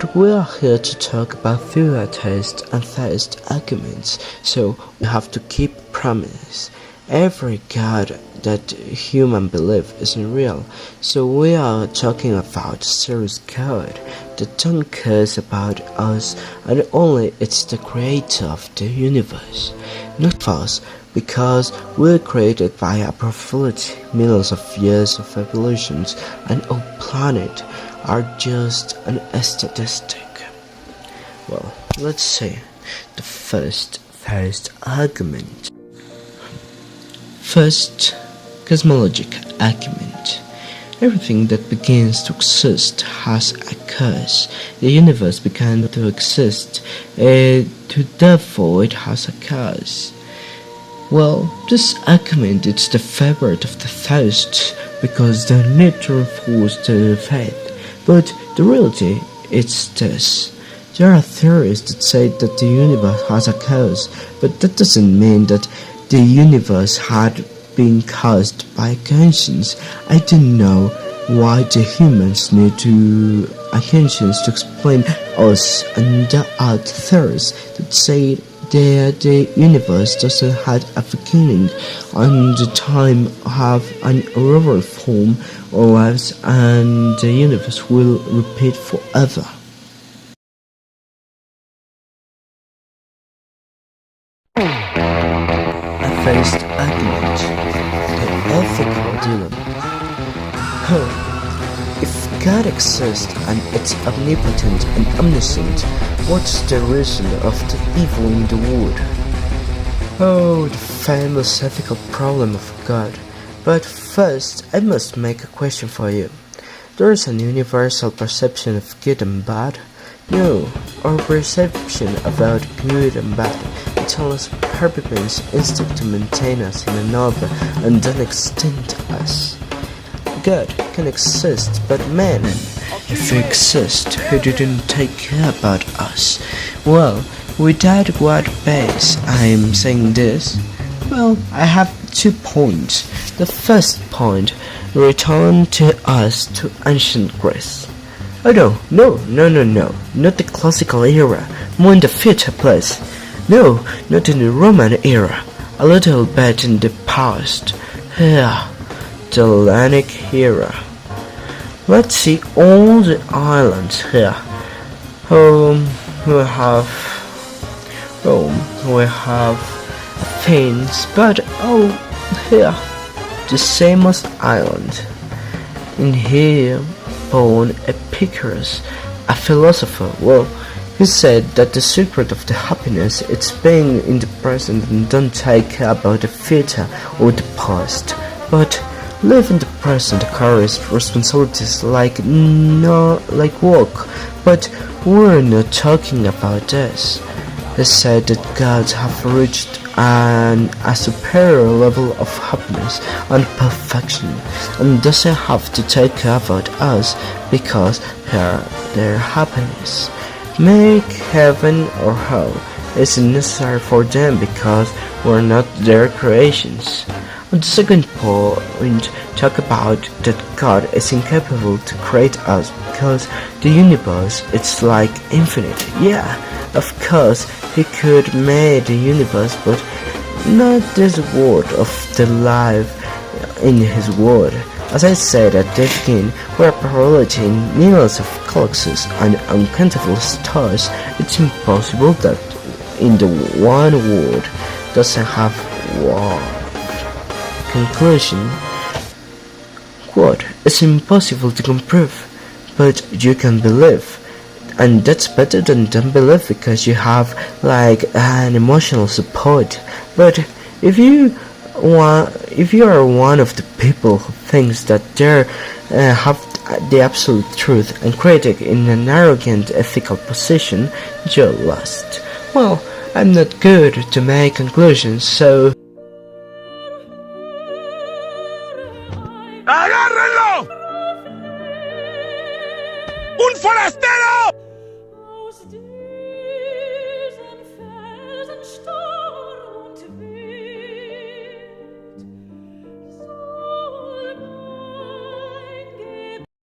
But we are here to talk about theist and theist arguments, so we have to keep promise. Every god that human believe isn't real, so we are talking about serious god that don't care about us and only it's the creator of the universe, not us, because we're created by a probability millions of years of evolutions and our planet are just an statistic. Well, let's say the first argument. First, cosmological argument. Everything that begins to exist has a cause. The universe began to exist, therefore it has a cause. Well, this argument is the favorite of the theists because they need to reinforce their faith. But the reality is this. There are theories that say that the universe has a cause, but that doesn't mean that the universe had been caused by conscience. I don't know why the humans need a conscience to explain us, and there are theories that say that the universe doesn't have a beginning and the time have an irreverent form or lives and the universe will repeat forever. A first argument, the ethical dilemma. If God exists and it's omnipotent and omniscient, what's the reason of the evil in the world? Oh, the famous ethical problem of God. But first, I must make a question for you. There is an universal perception of good and bad? No, our perception about good and bad tells Herbivores' instinct to maintain us in an order and then extend us. God can exist, but man, if he exists, he didn't take care about us. Well, without what base I'm saying this? Well, I have 2 points. The first point, return to us to ancient Greece. Oh no, not the classical era, more in the future place. No, not in the Roman era, a little bit in the past. Here, the Hellenic era. Let's see all the islands here. We have Rome, we have Athens, but here, the famous island. In here, born Epicurus, a philosopher. Well, he said that the secret of the happiness is being in the present and don't take care about the future or the past. But live in the present carries responsibilities like work. But we're not talking about this. He said that gods have reached a superior level of happiness and perfection and doesn't have to take care about us because their happiness. Make heaven or hell isn't necessary for them because we're not their creations. On the second point, talk about that God is incapable to create us because the universe is like infinite. Yeah, of course he could make the universe, but not this world of the life in his world. As I said at the beginning, we're probability in millions of galaxies and uncountable stars. It's impossible that in the one world doesn't have one. Conclusion. Quote, it's impossible to prove, but you can believe. And that's better than don't believe because you have like an emotional support. But if you are one of the people who thinks that they have the absolute truth and critic in an arrogant ethical position, you're lost. Well, I'm not good to make conclusions, so ¡Agárrenlo! ¡Un forastero! Aus diesen Felsen